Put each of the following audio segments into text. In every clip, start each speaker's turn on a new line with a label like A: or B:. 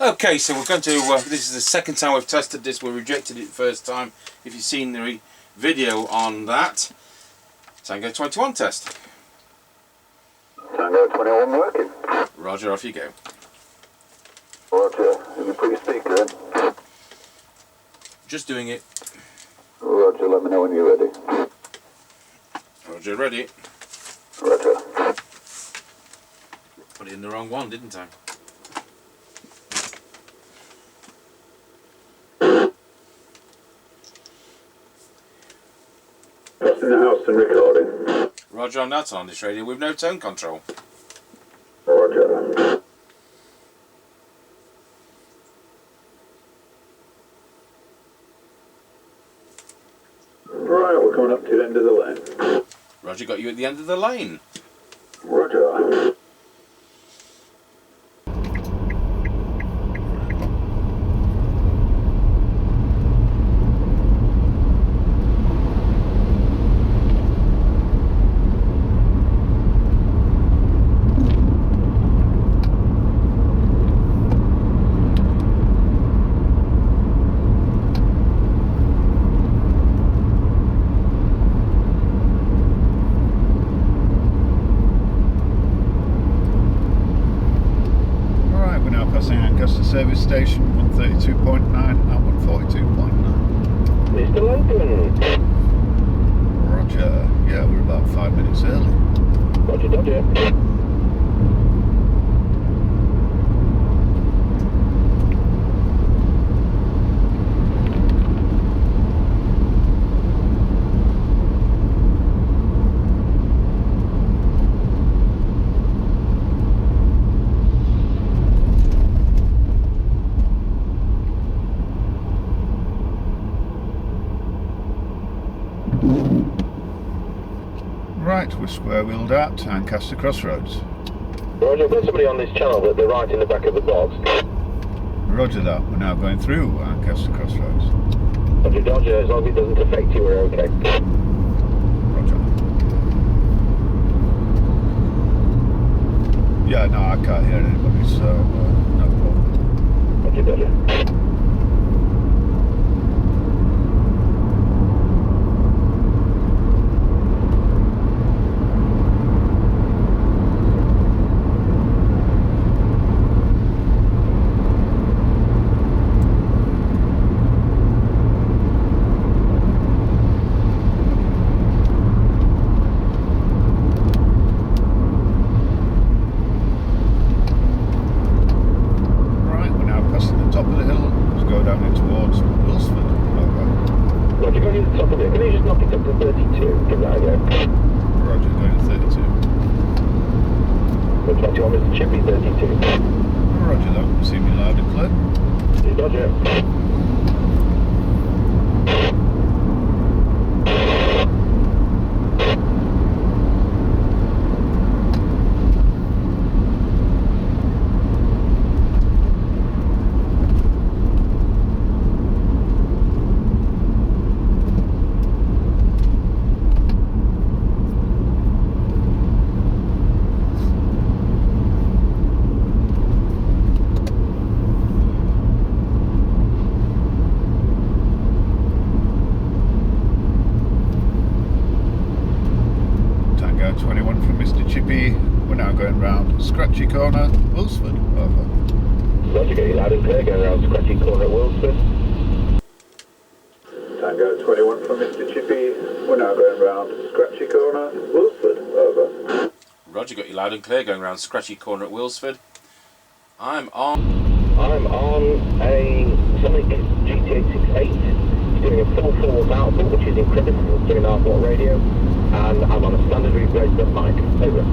A: Okay, so we're going to, this is the second time we've tested this. We rejected it the first time. If you've seen the video on that, Tango 21 test.
B: Tango 21 working.
A: Roger, off you go.
B: Roger, have you put your speaker in?
A: Just doing it.
B: Roger, let me know when you're ready.
A: Roger, ready.
B: Roger.
A: Put it in the wrong one, didn't I?
B: What's in the house and recording?
A: Roger on that on this radio with no tone control.
B: Roger. Right, we're coming up to the end of the lane.
A: Roger, got you at the end of the lane.
B: Roger.
C: Service station 132.9 and 142.9.
B: Mr. Logan.
C: Roger. Yeah, we're about 5 minutes early.
B: Roger, Dodger.
C: Right, we're square wheeled out to Ancaster Crossroads.
B: Roger, there's somebody on this channel that they're right in the back of the box.
C: Roger that, we're now going through Ancaster Crossroads.
B: Roger, Dodger, as long as it doesn't affect you, we're okay.
C: Roger. Yeah, no, I can't hear anybody, so no problem.
B: Roger, Dodger. Chippie 32.
C: Roger that, see me loud and clear.
B: Roger.
C: Tango 21 from Mr. Chippie. We're now going round Scratchy Corner, Wilsford. Over.
B: Roger, get you loud and clear, going around Scratchy Corner at Wilsford. Tango 21 from Mr. Chippie. We're now going round Scratchy Corner, Wilsford. Over.
A: Roger, got you loud and clear, going around Scratchy Corner at Wilsford. I'm on
B: a Sonic GT868. Doing a full forward output, which is incredible for 3.5 watt radio, and I'm on a standard replacement mic. Over.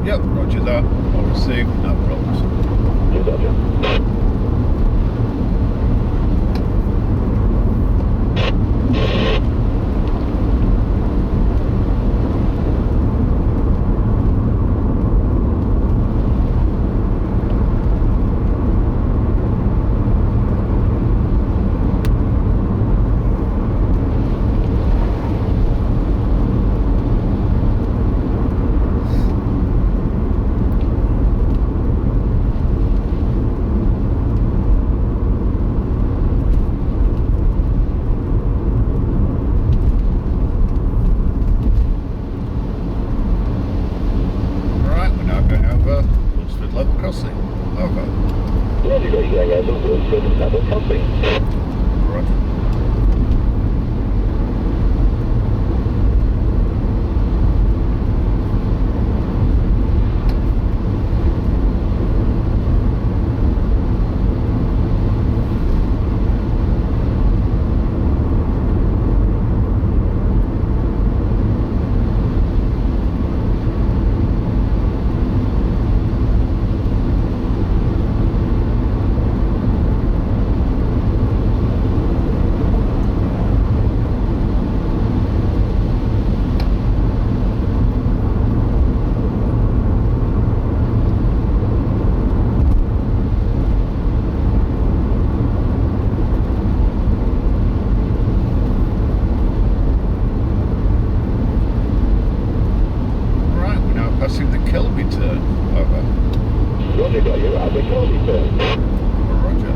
C: Yep, roger that. All received, no problems.
B: Roger.
C: Over.
B: Roger, got you going over Wilford level crossing.
C: Roger.
B: Roger, got you at the Chippie turn.
C: Roger.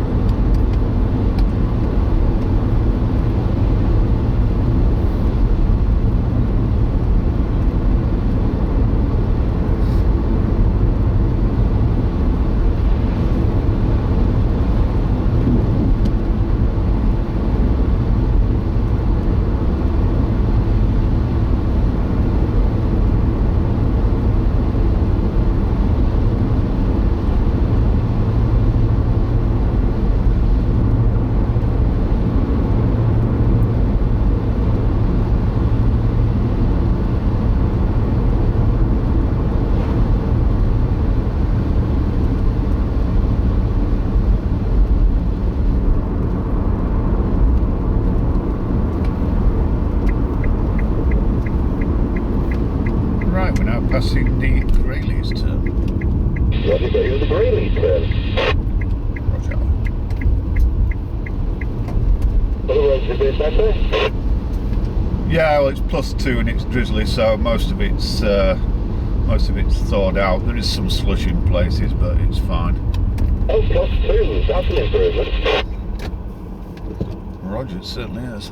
C: Passing the Grayleys turn.
B: Roger, got you at the Grayleys turn.
C: Roger.
B: Other roads a bit better?
C: Yeah, well, it's +2 and it's drizzly, so most of it's thawed out. There is some slush in places, but it's fine.
B: Oh, +2, that's an improvement.
C: Roger, it certainly is.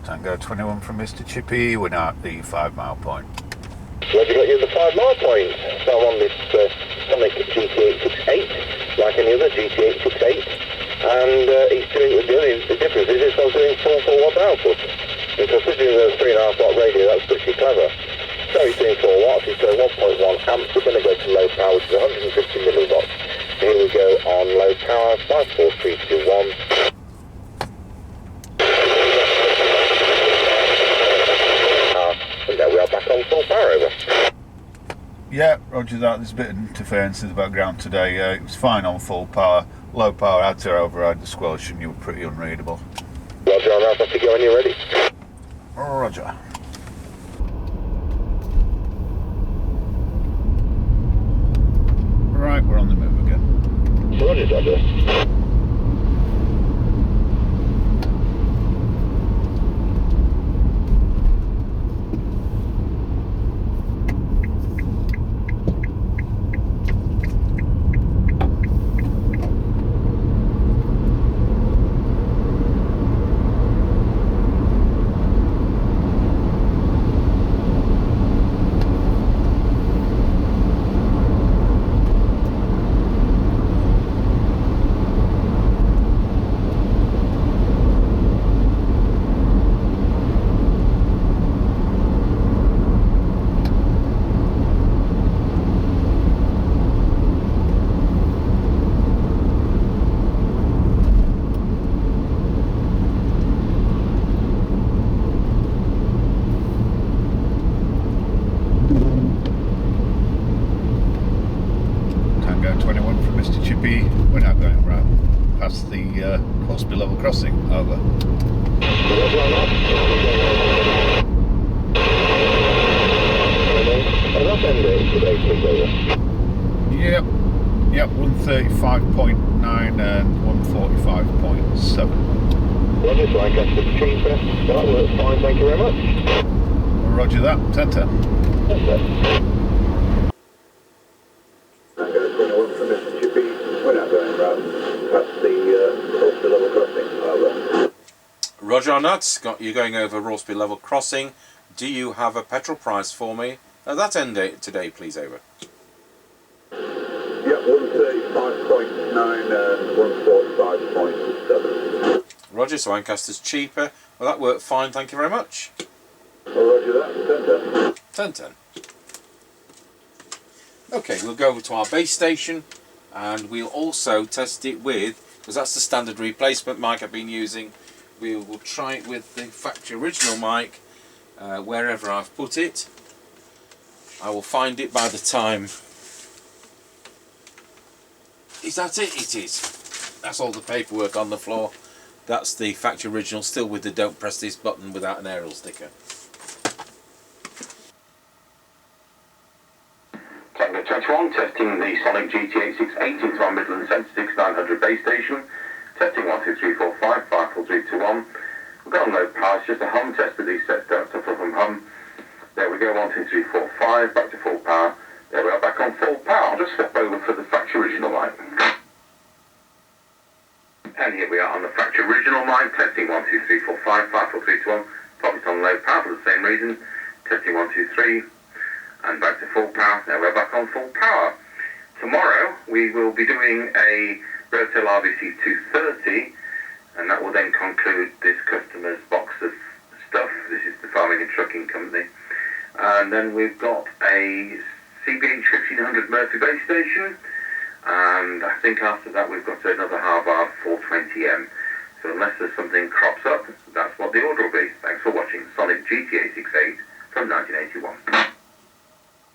C: Tango 21 from Mr. Chippie, we're now at the 5 mile point.
B: Roger, got you at the 5 mile point. So I'm on this Sonic GT868, like any other GT868, and he's doing, the difference is it's not doing 4 watts output. And considering the 3.5 watt radio, that's pretty clever. So he's doing 4 watts, he's doing 1.1 amps, we're going to go to low power, which is 150 milliwatts. Here we go on low power, 5, 4, 3, 2, 1. And there we are back on full power, over.
C: Yeah, roger that. There's a bit of interference in the background today. It was fine on full power. Low power, had to override the squelch and you were pretty unreadable.
B: Roger, I'm out to go when you're ready.
C: Roger. Right, we're on the move again.
B: Roger, Roger.
C: Tango 21 from Mr. Chippie. We're now going round past the Horsby level crossing. Over. Yep. Yep, 135.9 and 145.7.
B: Roger, so I guess it's cheaper. That works fine, thank you very much.
C: Roger that, 10-10.
B: Perfect.
D: Tango 21 from Mr. Chippie. We're now going round past the Horsby level crossing. Over.
A: Roger on that. You're going over Rawsby Level Crossing. Do you have a petrol price for me? That end date today, please, over.
D: Yeah, 135.9 and 145.7.
A: Roger, so Ancaster's cheaper. Well, that worked fine, thank you very much.
D: Roger that, 10-10.
A: 10-10. Okay, we'll go over to our base station and we'll also test it with, because that's the standard replacement mic I've been using, we will try it with the factory original mic wherever I've put it. I will find it by the time. Is that it? It is. That's all the paperwork on the floor. That's the factory original, still with the don't press this button without an aerial sticker.
B: Tango 21, testing the Sonic GT868 into our Midland Centre 6900 base station. Testing 1, 2, 3, 4, 5, 5, 4, 3, 2, 1. We've got on low power, it's just a hum test with these sets, don't suffer from hum. There we go, 1, 2, 3, 4, 5, back to full power. There we are, back on full power. I'll just swap over for the factory original mic. And here we are on the factory original mic, testing 1, 2, 3, 4, 5, 5, 4, 3, 2, 1. Pop it on low power for the same reason. Testing 1, 2, 3, and back to full power. Now we're back on full power. Tomorrow we will be doing a Rotel RBC 230, and that will then conclude this customer's box of stuff. This is the Farming and Trucking Company. And then we've got a CB 1500 Murphy base station, and I think after that we've got another Harvard 420M. So unless there's something crops up, that's what the order will be. Thanks for watching Sonic GT868 from 1980.